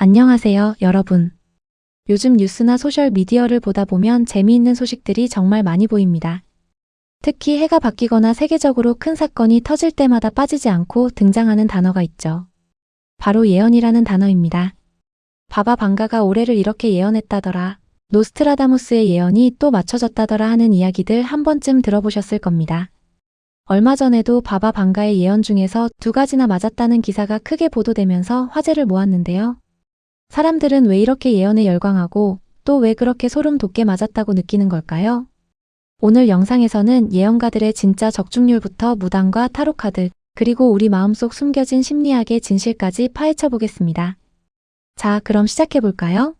안녕하세요, 여러분. 요즘 뉴스나 소셜미디어를 보다 보면 재미있는 소식들이 정말 많이 보입니다. 특히 해가 바뀌거나 세계적으로 큰 사건이 터질 때마다 빠지지 않고 등장하는 단어가 있죠. 바로 예언이라는 단어입니다. 바바 방가가 올해를 이렇게 예언했다더라. 노스트라다무스의 예언이 또 맞춰졌다더라 하는 이야기들 한 번쯤 들어보셨을 겁니다. 얼마 전에도 바바 방가의 예언 중에서 2가지나 맞았다는 기사가 크게 보도되면서 화제를 모았는데요. 사람들은 왜 이렇게 예언에 열광하고 또 왜 그렇게 소름 돋게 맞았다고 느끼는 걸까요? 오늘 영상에서는 예언가들의 진짜 적중률부터 무당과 타로카드, 그리고 우리 마음속 숨겨진 심리학의 진실까지 파헤쳐 보겠습니다. 자, 그럼 시작해볼까요?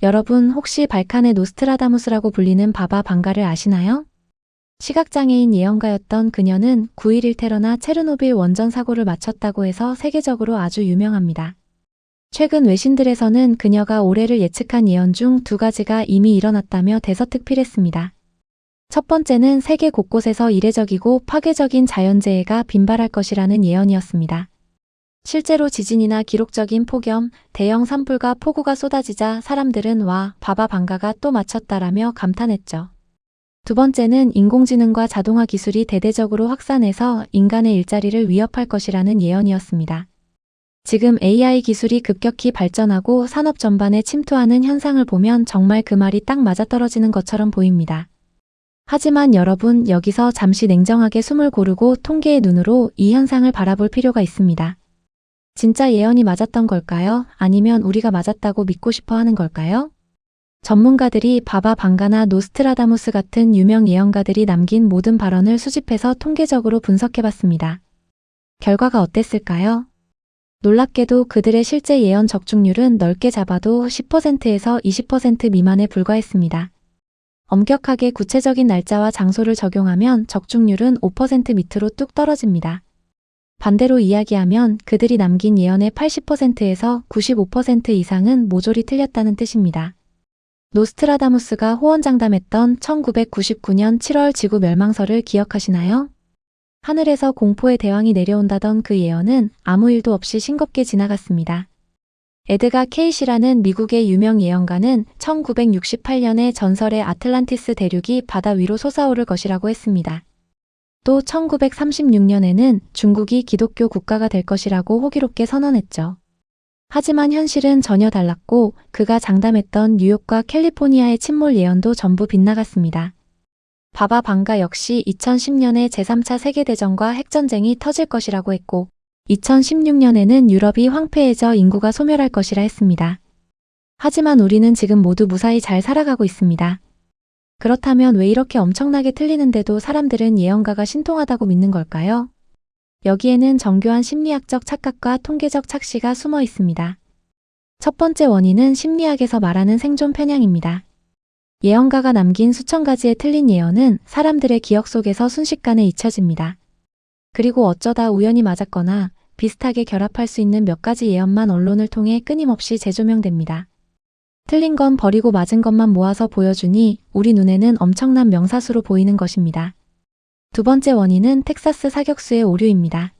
여러분 혹시 발칸의 노스트라다무스라고 불리는 바바 방가를 아시나요? 시각장애인 예언가였던 그녀는 9.11 테러나 체르노빌 원전 사고를 맞췄다고 해서 세계적으로 아주 유명합니다. 최근 외신들에서는 그녀가 올해를 예측한 예언 중 2가지가 이미 일어났다며 대서특필했습니다. 첫 번째는 세계 곳곳에서 이례적이고 파괴적인 자연재해가 빈발할 것이라는 예언이었습니다. 실제로 지진이나 기록적인 폭염, 대형 산불과 폭우가 쏟아지자 사람들은 와, 바바 방가가 또 맞췄다라며 감탄했죠. 두 번째는 인공지능과 자동화 기술이 대대적으로 확산해서 인간의 일자리를 위협할 것이라는 예언이었습니다. 지금 AI 기술이 급격히 발전하고 산업 전반에 침투하는 현상을 보면 정말 그 말이 딱 맞아떨어지는 것처럼 보입니다. 하지만 여러분, 여기서 잠시 냉정하게 숨을 고르고 통계의 눈으로 이 현상을 바라볼 필요가 있습니다. 진짜 예언이 맞았던 걸까요? 아니면 우리가 맞았다고 믿고 싶어 하는 걸까요? 전문가들이 바바 방가나 노스트라다무스 같은 유명 예언가들이 남긴 모든 발언을 수집해서 통계적으로 분석해봤습니다. 결과가 어땠을까요? 놀랍게도 그들의 실제 예언 적중률은 넓게 잡아도 10%에서 20% 미만에 불과했습니다. 엄격하게 구체적인 날짜와 장소를 적용하면 적중률은 5% 밑으로 뚝 떨어집니다. 반대로 이야기하면 그들이 남긴 예언의 80%에서 95% 이상은 모조리 틀렸다는 뜻입니다. 노스트라다무스가 호언장담했던 1999년 7월 지구 멸망설을 기억하시나요? 하늘에서 공포의 대왕이 내려온다던 그 예언은 아무 일도 없이 싱겁게 지나갔습니다. 에드가 케이시라는 미국의 유명 예언가는 1968년에 전설의 아틀란티스 대륙이 바다 위로 솟아오를 것이라고 했습니다. 또 1936년에는 중국이 기독교 국가가 될 것이라고 호기롭게 선언했죠. 하지만 현실은 전혀 달랐고 그가 장담했던 뉴욕과 캘리포니아의 침몰 예언도 전부 빗나갔습니다. 바바 방가 역시 2010년에 제3차 세계대전과 핵전쟁이 터질 것이라고 했고 2016년에는 유럽이 황폐해져 인구가 소멸할 것이라 했습니다. 하지만 우리는 지금 모두 무사히 잘 살아가고 있습니다. 그렇다면 왜 이렇게 엄청나게 틀리는데도 사람들은 예언가가 신통하다고 믿는 걸까요? 여기에는 정교한 심리학적 착각과 통계적 착시가 숨어 있습니다. 첫 번째 원인은 심리학에서 말하는 생존 편향입니다. 예언가가 남긴 수천 가지의 틀린 예언은 사람들의 기억 속에서 순식간에 잊혀집니다. 그리고 어쩌다 우연히 맞았거나 비슷하게 결합할 수 있는 몇 가지 예언만 언론을 통해 끊임없이 재조명됩니다. 틀린 건 버리고 맞은 것만 모아서 보여주니 우리 눈에는 엄청난 명사수로 보이는 것입니다. 두 번째 원인은 텍사스 사격수의 오류입니다.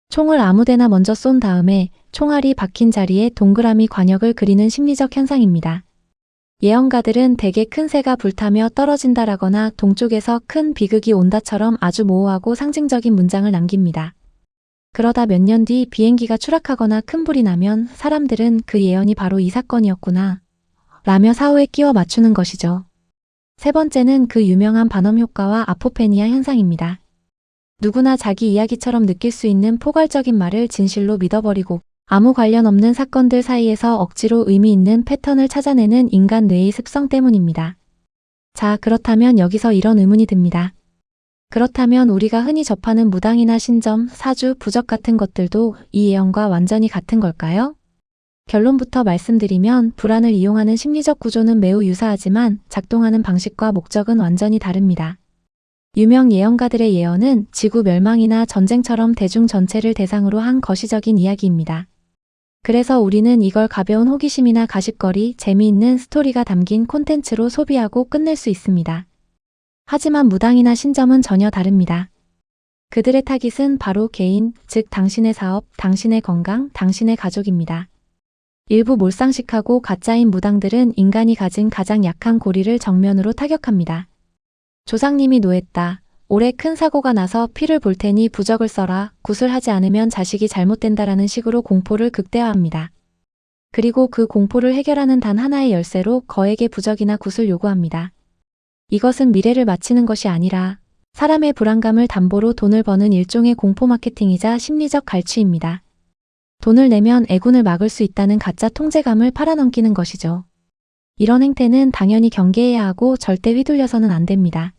총을 아무데나 먼저 쏜 다음에 총알이 박힌 자리에 동그라미 관역을 그리는 심리적 현상입니다. 예언가들은 대개 큰 새가 불타며 떨어진다라거나 동쪽에서 큰 비극이 온다처럼 아주 모호하고 상징적인 문장을 남깁니다. 그러다 몇 년 뒤 비행기가 추락하거나 큰 불이 나면 사람들은 그 예언이 바로 이 사건이었구나 라며 사후에 끼워 맞추는 것이죠. 세 번째는 그 유명한 반엄 효과와 아포페니아 현상입니다. 누구나 자기 이야기처럼 느낄 수 있는 포괄적인 말을 진실로 믿어버리고 아무 관련 없는 사건들 사이에서 억지로 의미 있는 패턴을 찾아내는 인간 뇌의 습성 때문입니다. 자, 그렇다면 여기서 이런 의문이 듭니다. 그렇다면 우리가 흔히 접하는 무당이나 신점, 사주, 부적 같은 것들도 이 예언과 완전히 같은 걸까요? 결론부터 말씀드리면 불안을 이용하는 심리적 구조는 매우 유사하지만 작동하는 방식과 목적은 완전히 다릅니다. 유명 예언가들의 예언은 지구 멸망이나 전쟁처럼 대중 전체를 대상으로 한 거시적인 이야기입니다. 그래서 우리는 이걸 가벼운 호기심이나 가십거리, 재미있는 스토리가 담긴 콘텐츠로 소비하고 끝낼 수 있습니다. 하지만 무당이나 신점은 전혀 다릅니다. 그들의 타깃은 바로 개인, 즉 당신의 사업, 당신의 건강, 당신의 가족입니다. 일부 몰상식하고 가짜인 무당들은 인간이 가진 가장 약한 고리를 정면으로 타격합니다. 조상님이 노했다. 올해 큰 사고가 나서 피를 볼 테니 부적을 써라. 구슬하지 않으면 자식이 잘못된다라는 식으로 공포를 극대화합니다. 그리고 그 공포를 해결하는 단 하나의 열쇠로 거액의 부적이나 구슬 요구합니다. 이것은 미래를 맞히는 것이 아니라 사람의 불안감을 담보로 돈을 버는 일종의 공포 마케팅이자 심리적 갈취입니다. 돈을 내면 애군을 막을 수 있다는 가짜 통제감을 팔아넘기는 것이죠. 이런 행태는 당연히 경계해야 하고 절대 휘둘려서는 안 됩니다.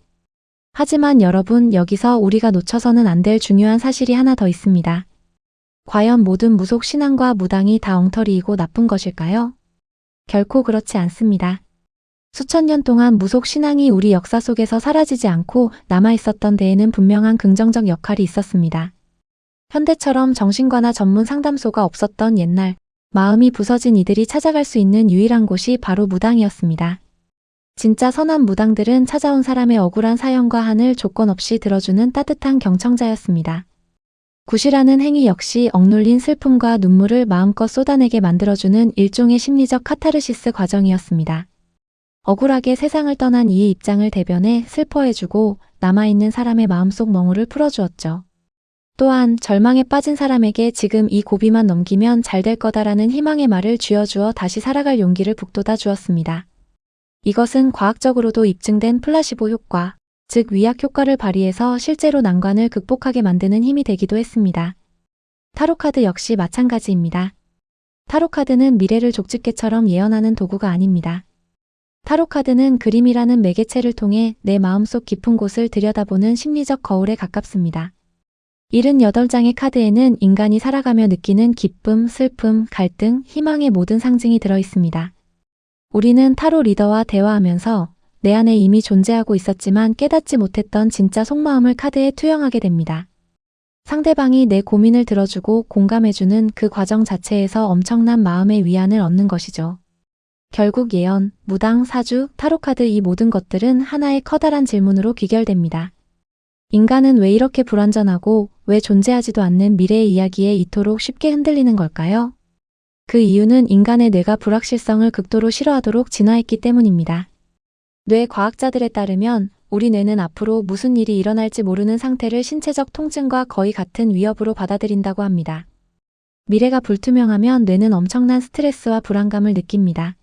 하지만 여러분, 여기서 우리가 놓쳐서는 안 될 중요한 사실이 하나 더 있습니다. 과연 모든 무속 신앙과 무당이 다 엉터리이고 나쁜 것일까요? 결코 그렇지 않습니다. 수천 년 동안 무속 신앙이 우리 역사 속에서 사라지지 않고 남아있었던 데에는 분명한 긍정적 역할이 있었습니다. 현대처럼 정신과나 전문 상담소가 없었던 옛날, 마음이 부서진 이들이 찾아갈 수 있는 유일한 곳이 바로 무당이었습니다. 진짜 선한 무당들은 찾아온 사람의 억울한 사연과 한을 조건 없이 들어주는 따뜻한 경청자였습니다. 굿이라는 행위 역시 억눌린 슬픔과 눈물을 마음껏 쏟아내게 만들어주는 일종의 심리적 카타르시스 과정이었습니다. 억울하게 세상을 떠난 이의 입장을 대변해 슬퍼해주고 남아있는 사람의 마음속 멍울을 풀어주었죠. 또한 절망에 빠진 사람에게 지금 이 고비만 넘기면 잘 될 거다라는 희망의 말을 쥐어주어 다시 살아갈 용기를 북돋아 주었습니다. 이것은 과학적으로도 입증된 플라시보 효과, 즉 위약 효과를 발휘해서 실제로 난관을 극복하게 만드는 힘이 되기도 했습니다. 타로카드 역시 마찬가지입니다. 타로카드는 미래를 족집게처럼 예언하는 도구가 아닙니다. 타로카드는 그림이라는 매개체를 통해 내 마음속 깊은 곳을 들여다보는 심리적 거울에 가깝습니다. 78장의 카드에는 인간이 살아가며 느끼는 기쁨, 슬픔, 갈등, 희망의 모든 상징이 들어있습니다. 우리는 타로 리더와 대화하면서 내 안에 이미 존재하고 있었지만 깨닫지 못했던 진짜 속마음을 카드에 투영하게 됩니다. 상대방이 내 고민을 들어주고 공감해주는 그 과정 자체에서 엄청난 마음의 위안을 얻는 것이죠. 결국 예언, 무당, 사주, 타로카드 이 모든 것들은 하나의 커다란 질문으로 귀결됩니다. 인간은 왜 이렇게 불완전하고 왜 존재하지도 않는 미래의 이야기에 이토록 쉽게 흔들리는 걸까요? 그 이유는 인간의 뇌가 불확실성을 극도로 싫어하도록 진화했기 때문입니다. 뇌 과학자들에 따르면 우리 뇌는 앞으로 무슨 일이 일어날지 모르는 상태를 신체적 통증과 거의 같은 위협으로 받아들인다고 합니다. 미래가 불투명하면 뇌는 엄청난 스트레스와 불안감을 느낍니다.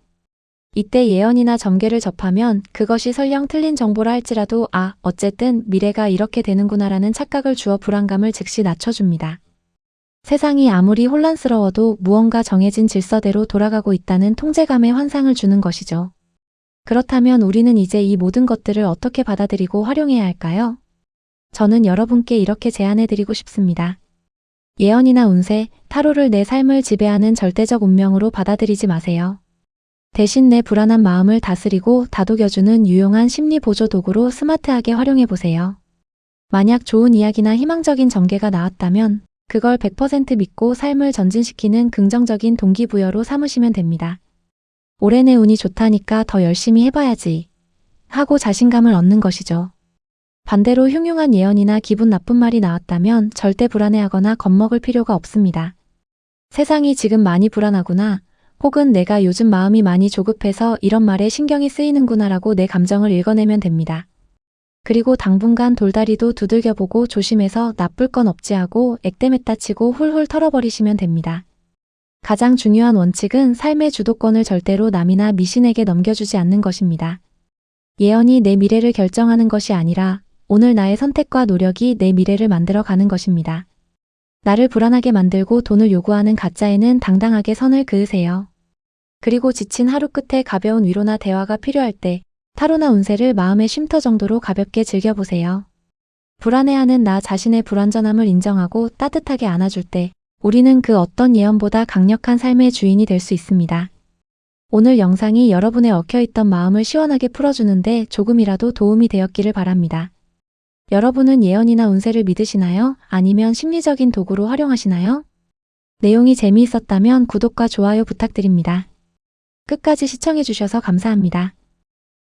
이때 예언이나 점괘를 접하면 그것이 설령 틀린 정보라 할지라도 어쨌든 미래가 이렇게 되는구나라는 착각을 주어 불안감을 즉시 낮춰줍니다. 세상이 아무리 혼란스러워도 무언가 정해진 질서대로 돌아가고 있다는 통제감의 환상을 주는 것이죠. 그렇다면 우리는 이제 이 모든 것들을 어떻게 받아들이고 활용해야 할까요? 저는 여러분께 이렇게 제안해드리고 싶습니다. 예언이나 운세, 타로를 내 삶을 지배하는 절대적 운명으로 받아들이지 마세요. 대신 내 불안한 마음을 다스리고 다독여주는 유용한 심리 보조 도구로 스마트하게 활용해보세요. 만약 좋은 이야기나 희망적인 전개가 나왔다면 그걸 100% 믿고 삶을 전진시키는 긍정적인 동기부여로 삼으시면 됩니다. 올해 내 운이 좋다니까 더 열심히 해봐야지 하고 자신감을 얻는 것이죠. 반대로 흉흉한 예언이나 기분 나쁜 말이 나왔다면 절대 불안해하거나 겁먹을 필요가 없습니다. 세상이 지금 많이 불안하구나, 혹은 내가 요즘 마음이 많이 조급해서 이런 말에 신경이 쓰이는구나라고 내 감정을 읽어내면 됩니다. 그리고 당분간 돌다리도 두들겨보고 조심해서 나쁠 건 없지 하고 액땜했다 치고 훌훌 털어버리시면 됩니다. 가장 중요한 원칙은 삶의 주도권을 절대로 남이나 미신에게 넘겨주지 않는 것입니다. 예언이 내 미래를 결정하는 것이 아니라 오늘 나의 선택과 노력이 내 미래를 만들어가는 것입니다. 나를 불안하게 만들고 돈을 요구하는 가짜에는 당당하게 선을 그으세요. 그리고 지친 하루 끝에 가벼운 위로나 대화가 필요할 때 타로나 운세를 마음의 쉼터 정도로 가볍게 즐겨보세요. 불안해하는 나 자신의 불완전함을 인정하고 따뜻하게 안아줄 때 우리는 그 어떤 예언보다 강력한 삶의 주인이 될 수 있습니다. 오늘 영상이 여러분의 얽혀있던 마음을 시원하게 풀어주는데 조금이라도 도움이 되었기를 바랍니다. 여러분은 예언이나 운세를 믿으시나요? 아니면 심리적인 도구로 활용하시나요? 내용이 재미있었다면 구독과 좋아요 부탁드립니다. 끝까지 시청해주셔서 감사합니다.